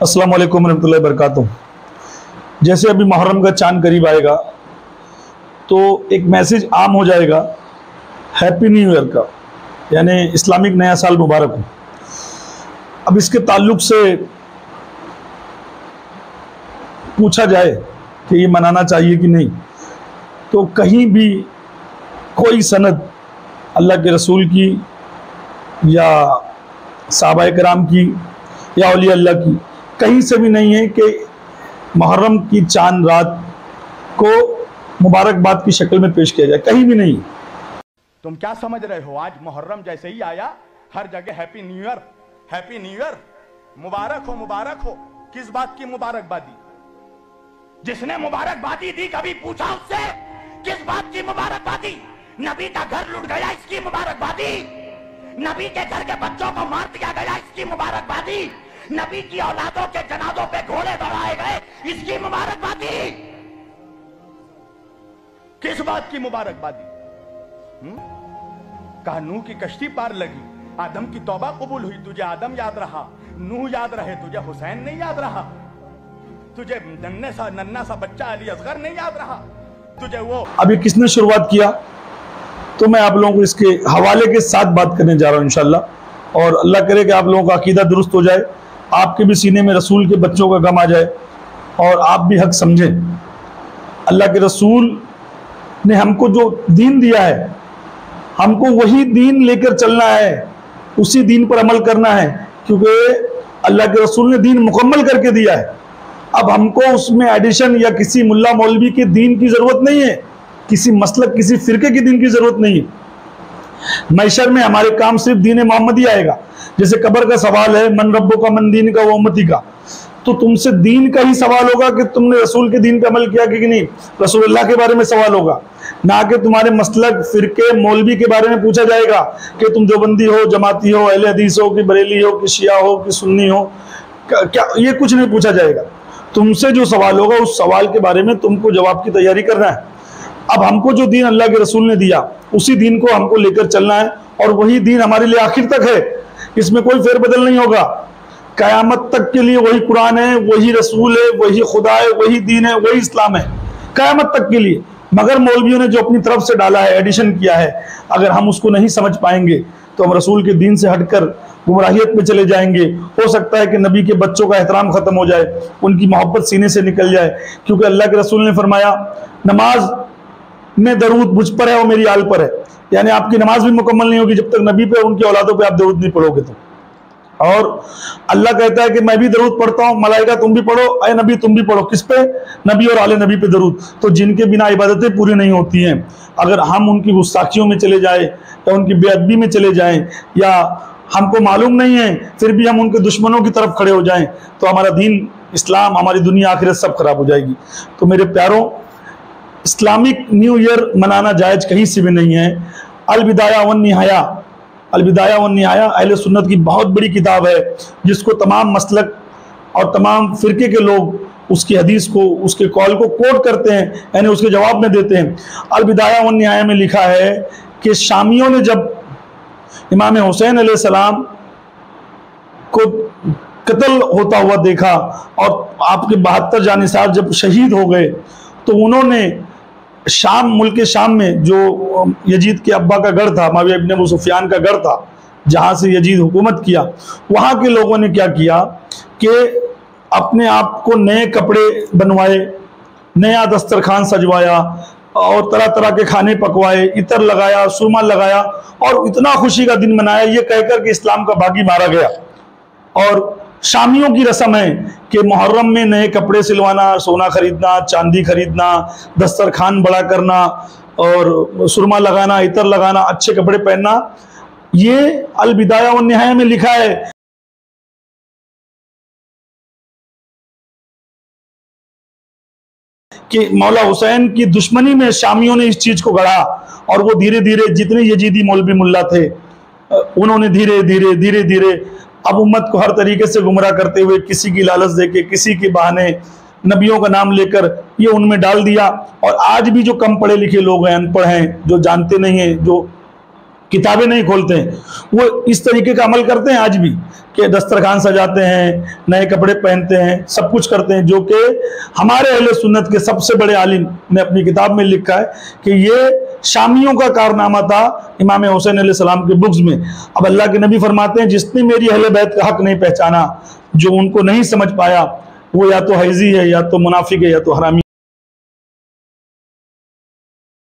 السلام علیکم ورحمۃ اللہ وبرکاتہ۔ جیسے ابھی محرم کا چاند قریب آئے گا تو ایک میسیج عام ہو جائے گا ہیپی نیو ایئر کا، یعنی اسلامک نیا سال مبارک ہو۔ اب اس کے تعلق سے پوچھا جائے کہ یہ منانا چاہیے کہ نہیں، تو کہیں بھی کوئی سند اللہ کے رسول کی یا صحابہ کرام کی یا اولیاء اللہ کی کہیں سے بھی نہیں ہے کہ محرم کی چاند رات کو مبارکباد کی شکل میں پیش کیا جائے، کہیں بھی نہیں۔ تم کیا سمجھ رہے ہو؟ آج محرم جیسے ہی آیا ہر جگہ happy new year, happy new year, مبارک ہو مبارک ہو۔ کس بات کی مبارکبادی؟ جس نے مبارکبادی دی کبھی پوچھا اس سے کس بات کی مبارکبادی؟ نبی کا گھر لٹ گیا اس کی مبارکبادی، نبی کے گھر کے بچوں کو مار دیا گیا اس کی مبارکبادی، نبی کی اولادوں کے جنازوں پہ گھوڑے دوڑائے گئے اس کی مبارکبادی۔ کس بات کی مبارکبادی؟ کہا نوح کی کشتی پار لگی، آدم کی توبہ قبول ہوئی، تجھے آدم یاد رہا، نوح یاد رہے، تجھے حسین نہیں یاد رہا، تجھے ننھا سا بچہ علی اصغر نہیں یاد رہا، تجھے وہ ابھی کس نے شروعات کیا؟ تو میں آپ لوگوں کو اس کے حوالے کے ساتھ بات کرنے جا رہا ہوں انشاءاللہ، اور اللہ کرے کہ آپ لوگوں کا عقیدہ درست ہو جائے، آپ کے بھی سینے میں رسول کے بچوں کا غم آ جائے اور آپ بھی حق سمجھیں۔ اللہ کے رسول نے ہم کو جو دین دیا ہے، ہم کو وہی دین لے کر چلنا ہے، اسی دین پر عمل کرنا ہے، کیونکہ اللہ کے رسول نے دین مکمل کر کے دیا ہے۔ اب ہم کو اس میں ایڈیشن یا کسی ملا مولوی کے دین کی ضرورت نہیں ہے، کسی مسلک کسی فرقے کی دین کی ضرورت نہیں ہے۔ محشر میں ہمارے کام صرف دین محمدی آئے گا۔ جیسے قبر کا سوال ہے من ربو کا من دین کا و امتی کا، تو تم سے دین کا ہی سوال ہوگا کہ تم نے رسول کے دین پہ عمل کیا کہ نہیں، رسول اللہ کے بارے میں سوال ہوگا، نہ کہ تمہارے مسلک فرقے مولوی کے بارے میں پوچھا جائے گا کہ تم دیوبندی ہو، جماعتی ہو، اہل حدیث ہو، کہ بریلی ہو، کہ شیعہ ہو، کہ سنی ہو، کیا یہ کچھ نہیں پوچھا جائے گا۔ تم سے جو سوال ہوگا اس سوال کے بارے میں تم کو جواب کی تیاری کرنا ہے۔ اب ہم کو جو دین اللہ کے رسول نے دیا اسی دین کو ہم کو لے کر چلنا ہے، اور وہی دین ہمارے لیے آخر تک ہے، اس میں کوئی فیر بدل نہیں ہوگا۔ قیامت تک کے لیے وہی قرآن ہے، وہی رسول ہے، وہی خدا ہے، وہی دین ہے، وہی اسلام ہے، قیامت تک کے لیے۔ مگر مولویوں نے جو اپنی طرف سے ڈالا ہے، ایڈیشن کیا ہے، اگر ہم اس کو نہیں سمجھ پائیں گے تو ہم رسول کے دین سے ہٹ کر گمراہیت میں چلے جائیں گے۔ ہو سکتا ہے کہ نبی کے بچوں کا احترام ختم ہو جائے، ان کی محبت سینے سے نکل جائے، کیونکہ اللہ کے رسول نے فرمایا نماز میں درود مجھ پر ہے اور میری آل پر ہے، یعنی آپ کی نماز بھی مکمل نہیں ہوگی جب تک نبی پہ اور ان کی اولادوں پہ آپ درود نہیں پڑھو گے تو۔ اور اللہ کہتا ہے کہ میں بھی درود پڑھتا ہوں، ملائکہ تم بھی پڑھو، اے نبی تم بھی پڑھو، کس پہ؟ نبی اور آل نبی پہ درود۔ تو جن کے بنا عبادتیں پوری نہیں ہوتی ہیں، اگر ہم ان کی گستاخیوں میں چلے جائیں یا ان کی بے ادبی میں چلے جائیں، یا ہم کو معلوم نہیں ہے پھر بھی ہم ان کے دشمنوں کی طرف کھڑے ہو جائیں، تو ہمارا دین اسلام، ہماری دنیا آخرت سب خراب ہو جائے گی۔ تو میرے پیاروں، اسلامک نیو ایئر منانا جائز کہیں سے بھی نہیں ہے۔ البدایہ والنہایہ، البدایہ والنہایہ اہل سنت کی بہت بڑی کتاب ہے، جس کو تمام مسلک اور تمام فرقے کے لوگ اس کی حدیث کو، اس کے قول کو کوٹ کرتے ہیں، یعنی اس کے جواب میں دیتے ہیں۔ البدایہ والنہایہ میں لکھا ہے کہ شامیوں نے جب امام حسین علیہ السلام کو قتل ہوتا ہوا دیکھا اور آپ کے 72 جانثار جب شہید ہو گئے، تو انہوں نے شام، ملک شام میں جو یزید کے ابا کا گڑھ تھا، معاویہ ابن ابو سفیان کا گڑھ تھا، جہاں سے یزید حکومت کیا، وہاں کے لوگوں نے کیا کیا کہ اپنے آپ کو نئے کپڑے بنوائے، نیا دسترخوان سجوایا اور طرح طرح کے کھانے پکوائے، عطر لگایا، سرما لگایا، اور اتنا خوشی کا دن منایا یہ کہہ کر کہ اسلام کا باغی مارا گیا۔ اور شامیوں کی رسم ہے کہ محرم میں نئے کپڑے سلوانا، سونا خریدنا، چاندی خریدنا، دسترخوان بڑا کرنا اور سرما لگانا، عطر لگانا، اچھے کپڑے پہننا۔ یہ البدایہ والنہایہ میں لکھا ہے کہ مولا حسین کی دشمنی میں شامیوں نے اس چیز کو گڑھا، اور وہ دھیرے دھیرے جتنے یزیدی مولوی ملا تھے انہوں نے دھیرے دھیرے اب امت کو ہر طریقے سے گمراہ کرتے ہوئے، کسی کی لالچ دے کے، کسی کے بہانے، نبیوں کا نام لے کر یہ ان میں ڈال دیا۔ اور آج بھی جو کم پڑھے لکھے لوگ ہیں، ان پڑھ ہیں، جو جانتے نہیں ہیں، جو کتابیں نہیں کھولتے ہیں، وہ اس طریقے کا عمل کرتے ہیں آج بھی کہ دسترخوان سجاتے ہیں، نئے کپڑے پہنتے ہیں، سب کچھ کرتے ہیں، جو کہ ہمارے اہل سنت کے سب سے بڑے عالم نے اپنی کتاب میں لکھا ہے کہ یہ شامیوں کا کارنامہ تھا امام حسین علیہ السلام کے بغض میں۔ اب اللہ کے نبی فرماتے ہیں جس نے میری اہل بیت کا حق نہیں پہچانا، جو ان کو نہیں سمجھ پایا، وہ یا تو حیزی ہے، یا تو منافق ہے، یا تو حرامی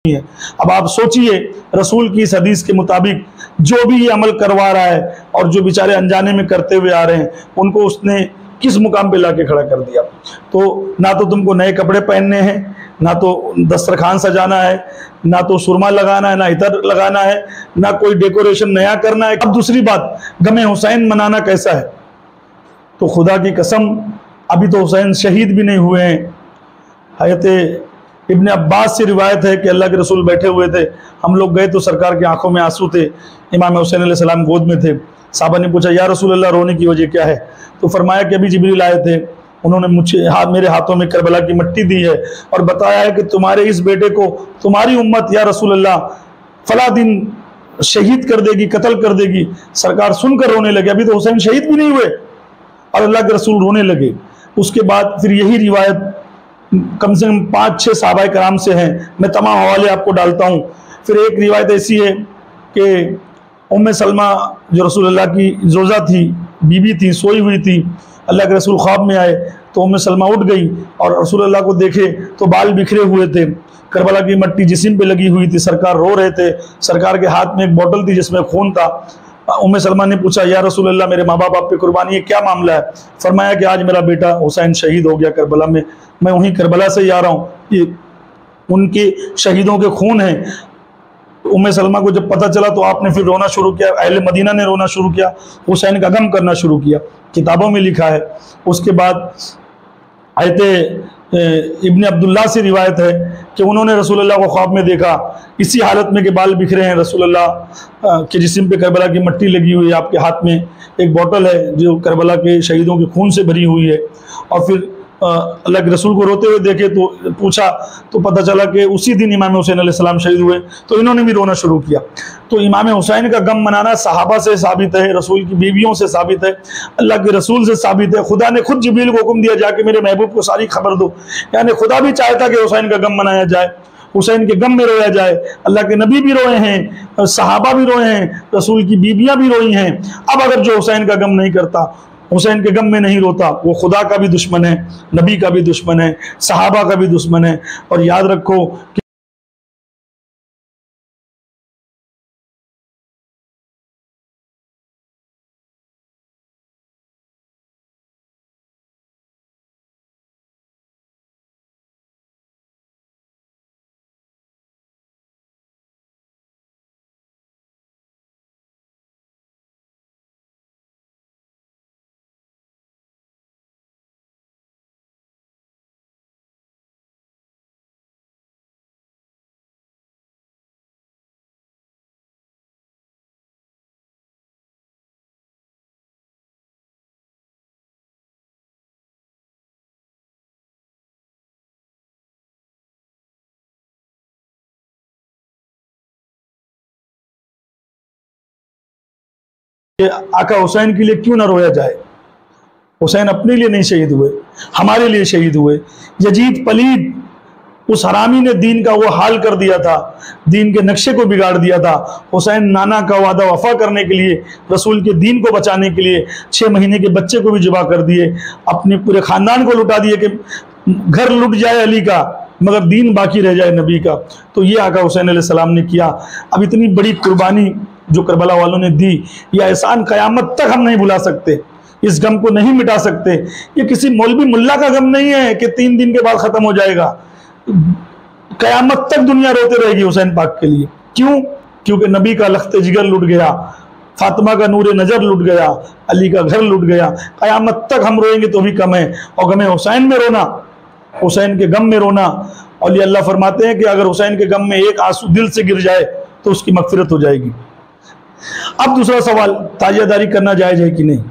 ہے۔ اب آپ سوچئے رسول کی اس حدیث کے مطابق جو بھی یہ عمل کروا رہا ہے اور جو بیچارے انجانے میں کرتے ہوئے آ رہے ہیں، ان کو اس نے کس مقام پہ لا کے کھڑا کر دیا۔ تو نہ تو تم کو نئے کپڑے پہننے ہیں، نہ تو دسترخوان سجانا ہے، نہ تو سرما لگانا ہے، نہ عطر لگانا ہے، نہ کوئی ڈیکوریشن نیا کرنا ہے۔ اب دوسری بات، غم حسین منانا کیسا ہے؟ تو خدا کی قسم ابھی تو حسین شہید بھی نہیں ہوئے ہیں۔ حضرت ابن عباس سے روایت ہے کہ اللہ کے رسول بیٹھے ہوئے تھے، ہم لوگ گئے تو سرکار کی آنکھوں میں آنسو تھے، امام حسین علیہ السلام گود میں تھے۔ صحابہ نے پوچھا یا رسول اللہ رونے کی وجہ کیا ہے؟ تو فرمایا کہ ابھی جبریل آئے تھے، انہوں نے میرے ہاتھوں میں کربلا کی مٹی دی ہے اور بتایا ہے کہ تمہارے اس بیٹے کو تمہاری امت یا رسول اللہ فلاں دن شہید کر دے گی، قتل کر دے گی۔ سرکار سن کر رونے لگے، ابھی تو حسین شہید بھی نہیں ہوئے، اور اللہ کے رسول رونے لگے۔ اس کے بعد پھر یہی روایت کم سے کم 5-6 صحابہ کرام سے ہیں، میں تمام حوالے آپ کو ڈالتا ہوں۔ پھر ایک روایت ایسی ہے کہ ام سلمہ جو رسول اللہ کی زوجہ تھی، بیوی تھی، سوئی ہوئی تھی، اللہ کے رسول خواب میں آئے تو ام سلمہ اٹھ گئی اور رسول اللہ کو دیکھے تو بال بکھرے ہوئے تھے، کربلا کی مٹی جسم پہ لگی ہوئی تھی، سرکار رو رہے تھے، سرکار کے ہاتھ میں ایک بوتل تھی جس میں خون تھا۔ ام سلمہ نے پوچھا یا رسول اللہ میرے ماں باپ آپ پہ قربانی ہے، کیا معاملہ ہے؟ فرمایا کہ آج میرا بیٹا حسین شہید ہو گیا کربلا میں وہیں کربلا سے ہی آ رہا ہوں، یہ ان کے شہیدوں کے خون ہیں۔ ام سلمہ کو جب پتہ چلا تو آپ نے پھر رونا شروع کیا، اہل مدینہ نے رونا شروع کیا، حسین کا غم کرنا شروع کیا، کتابوں میں لکھا ہے۔ اس کے بعد حضرت ابن عبداللہ سے روایت ہے کہ انہوں نے رسول اللہ کو خواب میں دیکھا اسی حالت میں کہ بال بکھرے ہیں، رسول اللہ کے جسم پہ کربلا کی مٹی لگی ہوئی ہے، آپ کے ہاتھ میں ایک بوتل ہے جو کربلا کے شہیدوں کے خون سے بھری ہوئی ہے، اور پھر اللہ کے رسول کو روتے ہوئے دیکھے تو پوچھا تو پتہ چلا کہ اسی دن امام حسین علیہ السلام شہید ہوئے، تو انہوں نے بھی رونا شروع کیا۔ تو امام حسین کا غم منانا صحابہ سے ثابت ہے، رسول کی بیویوں سے ثابت ہے، اللہ کے رسول سے ثابت ہے، خدا نے خود جبریل کو حکم دیا جا کے میرے محبوب کو ساری خبر دو، یعنی خدا بھی چاہتا کہ حسین کا غم منایا جائے، حسین کے غم میں رویا جائے۔ اللہ کے نبی بھی روئے ہیں، صحابہ بھی روئے ہیں، رسول کی بیویاں بھی روئی ہیں۔ اب اگر جو حسین کا غم نہیں کرتا، حسین کے غم میں نہیں روتا، وہ خدا کا بھی دشمن ہے، نبی کا بھی دشمن ہے، صحابہ کا بھی دشمن ہے۔ اور یاد رکھو کہ آقا حسین کے لیے کیوں نہ رویا جائے؟ حسین اپنے لیے نہیں شہید ہوئے، ہمارے لیے شہید ہوئے۔ یزید پلید اس حرامی نے دین کا وہ حال کر دیا تھا، دین کے نقشے کو بگاڑ دیا تھا۔ حسین نانا کا وعدہ وفا کرنے کے لیے، رسول کے دین کو بچانے کے لیے 6 مہینے کے بچے کو بھی ذبح کر دیے، اپنے پورے خاندان کو لٹا دیے کہ گھر لٹ جائے علی کا مگر دین باقی رہ جائے نبی کا۔ تو یہ آقا حسین علیہ السلام نے کیا۔ اب اتنی بڑی قربانی جو کربلا والوں نے دی، یہ احسان قیامت تک ہم نہیں بھلا سکتے، اس غم کو نہیں مٹا سکتے۔ یہ کسی مولوی ملا کا غم نہیں ہے کہ 3 دن کے بعد ختم ہو جائے گا، قیامت تک دنیا روتے رہے گی حسین پاک کے لیے۔ کیوں؟ کیونکہ نبی کا لخت جگر لٹ گیا، فاطمہ کا نور نظر لٹ گیا، علی کا گھر لٹ گیا۔ قیامت تک ہم روئیں گے تو بھی کم ہے۔ اور غم حسین میں رونا، حسین کے غم میں رونا، اور یہ اللہ فرماتے ہیں کہ اگر حسین کے غم میں ایک آنسو دل سے گر جائے تو اس کی مغفرت ہو جائے گی۔ اب دوسرا سوال، تاجیہ داری کرنا جائز ہے کہ نہیں؟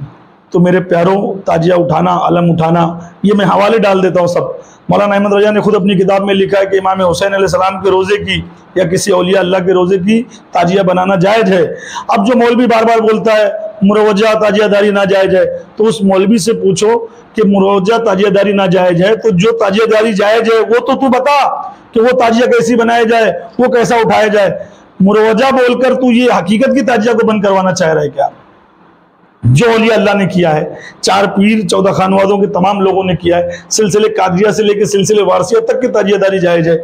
تو میرے پیاروں تاجیہ اٹھانا، علم اٹھانا، یہ میں حوالے ڈال دیتا ہوں سب۔ مولانا احمد رضا نے خود اپنی کتاب میں لکھا ہے کہ امام حسین علیہ السلام کے روزے کی یا کسی اولیاء اللہ کے روزے کی تاجیہ بنانا جائز ہے۔ اب جو مولوی بار بار بولتا ہے مروجہ تاجیہ داری ناجائز ہے، تو اس مولوی سے پوچھو کہ مروجہ تاجیہ داری ناجائز ہے تو جو تاجیہ داری جائز ہے وہ تو بتا کہ وہ تاجیہ کیسی بنایا جائے، وہ کیسا اٹھایا جائے۔ مروجہ بول کر تو یہ حقیقت کی تاجیہ کو بند کروانا چاہ رہا ہے کیا؟ جو اولیاء اللہ نے کیا ہے، 4 پیر 14 خانوادوں کے تمام لوگوں نے کیا ہے، سلسلے قادریہ سے لے کے سلسلے وارثیہ تک کی تاجیہ داری جائز ہے۔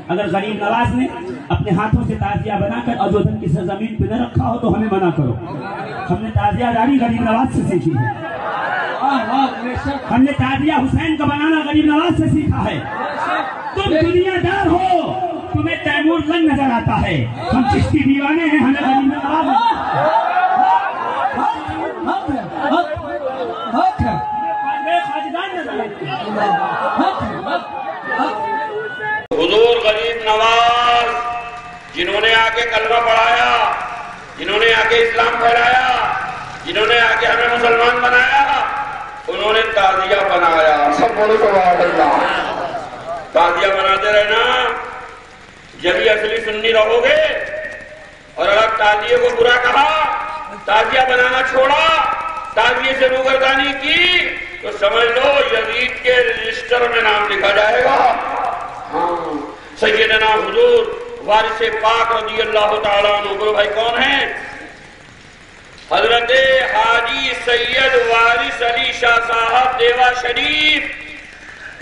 اگر غریب نواز نے اپنے ہاتھوں سے تعزیہ بنا کر اجودھن کی سرزمین پہ نہ رکھا ہو تو ہمیں منع کرو۔ ہم نے تعزیہ داری غریب نواز سے سیکھی ہے، ہم نے تعزیہ حسین کا بنانا غریب نواز سے سیکھا ہے۔ تم دنیا دار ہو، تمہیں تیمور لنگ نظر آتا ہے، ہم چشتی دیوانے ہیں، ہمیں غریب نواز حضور غریب نواز جنہوں نے آ کے کلمہ پڑھایا، جنہوں نے آ کے اسلام پھیلایا، جنہوں نے آ کے ہمیں مسلمان بنایا، انہوں نے تعزیہ بنایا۔ سب بولو سبحان اللہ۔ تعزیہ بناتے رہنا، جبھی اصلی سنی رہو گے۔ اور اگر تعزیہ کو برا کہا، تعزیہ بنانا چھوڑا، تعزیہ سے روگردانی کی، تو سمجھ لو یزید کے رجسٹر میں نام لکھا جائے گا۔ سیدنا حضور وارث پاک رضی اللہ تعالیٰ عنہ، بولو بھائی کون ہیں؟ حضرت حاجی سید وارث علی شاہ صاحب دیوا شریف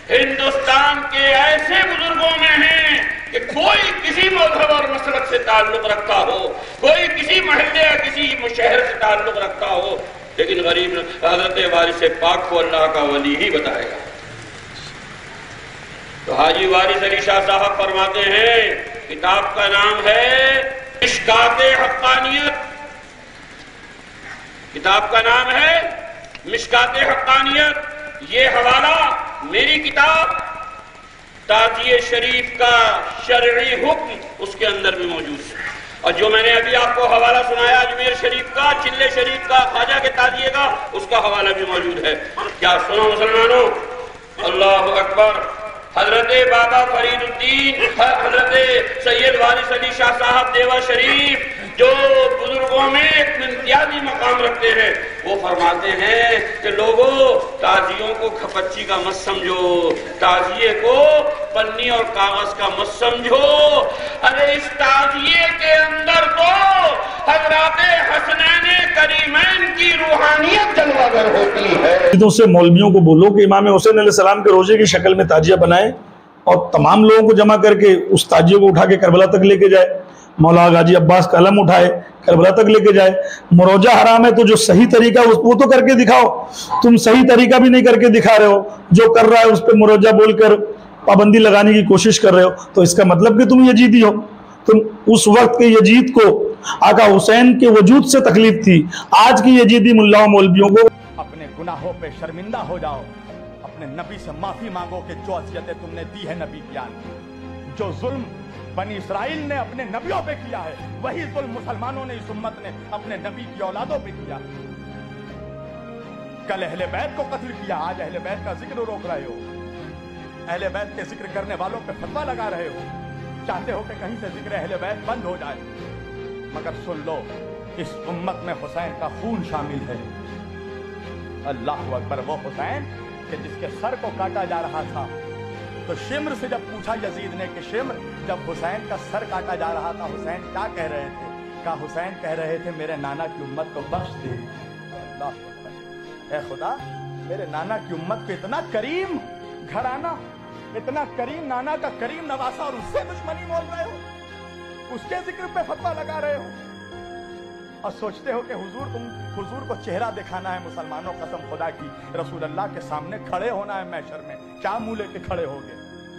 ہندوستان کے ایسے بزرگوں میں ہیں کہ کوئی کسی مذہب اور مسلک سے تعلق رکھتا ہو، کوئی کسی محلے یا کسی شہر سے تعلق رکھتا ہو، لیکن غریب حضرت وارث پاک کو اللہ کا ولی ہی بتائے گا۔ تو حاجی وارث علی شاہ صاحب فرماتے ہیں، کتاب کا نام ہے مشکات حقانیت، کتاب کا نام ہے مشکات حقانیت۔ یہ حوالہ میری کتاب تعزیہ شریف کا شرعی حکم اس کے اندر بھی موجود ہے، اور جو میں نے ابھی آپ کو حوالہ سنایا اجمیر شریف کا، چلے شریف کا، خواجہ کے تعزیے کا، اس کا حوالہ بھی موجود ہے۔ کیا سنو مسلمانوں، اللہ اکبر۔ حضرت بابا فرید الدین حضرت سید وارث علی شاہ صاحب دیوا شریف جو بزرگوں میں ایک امتیازی مقام رکھتے ہیں، وہ فرماتے ہیں کہ لوگوں تعزیوں کو کھپچی کا مت سمجھو، تعزیے کو پنی اور کاغذ کا مت سمجھو۔ ارے اس تعزیے کے اندر تو حضرات حسنین کریمین کی روحانیت جلوہ گر ہوتی ہے۔ تو سے مولویوں کو بولو کہ امام حسین علیہ السلام کے روزے کی شکل میں تاجیہ بنائے اور تمام لوگوں کو جمع کر کے اس تاجیے کو اٹھا کے کربلا تک لے کے جائے، مولا غازی عباس کا علم اٹھائے کربلا تک لے کے جائے۔ مروجہ حرام ہے تو جو صحیح طریقہ وہ تو کر کے دکھاؤ، تم صحیح طریقہ بھی نہیں کر کے دکھا رہے ہو، جو کر رہا ہے اس پہ مروجہ بول کر پابندی لگانے کی کوشش کر رہے ہو، تو اس کا مطلب کہ تم یزیدی ہو۔ تم اس وقت کے یزید کو آقا حسین کے وجود سے تکلیف تھی، آج کی یزیدی ملاؤں مولویوں کو اپنے گناہوں پہ شرمندہ ہو جاؤ، اپنے نبی سے معافی مانگو کہ جو اذیتیں تم نے دی ہے نبی کی آن، جو ظلم بنی اسرائیل نے اپنے نبیوں پہ کیا ہے، وہی ظلم مسلمانوں نے اس امت نے اپنے نبی کی اولادوں پہ کیا۔ کل اہل بیت کو قتل کیا، آج اہل بیت کا ذکر روک رہے ہو، اہل بیت کے ذکر کرنے والوں پہ فتویٰ لگا رہے ہو، چاہتے ہو کہ کہیں سے ذکر اہل بیت بند ہو جائے۔ مگر سن لو، اس امت میں حسین کا خون شامل ہے۔ اللہ اکبر۔ وہ حسین کہ جس کے سر کو کاٹا جا رہا تھا، تو شمر سے جب پوچھا یزید نے کہ شمر جب حسین کا سر کاٹا جا رہا تھا حسین کیا کہہ رہے تھے؟ کہا حسین کہہ رہے تھے میرے نانا کی امت کو بخش دے۔ اللہ اکبر۔ اے خدا، میرے نانا کی امت کو اتنا کریم گھرانہ، اتنا کریم نانا کا کریم نواسا، اور اس سے دشمنی مول رہے ہو، اس کے ذکر پہ فتویٰ لگا رہے ہو، اور سوچتے ہو کہ حضور کو چہرہ دکھانا ہے مسلمانوں، قسم خدا کی رسول اللہ کے سامنے کھڑے ہونا ہے محشر میں، کیا منہ لے کے کھڑے ہوگے؟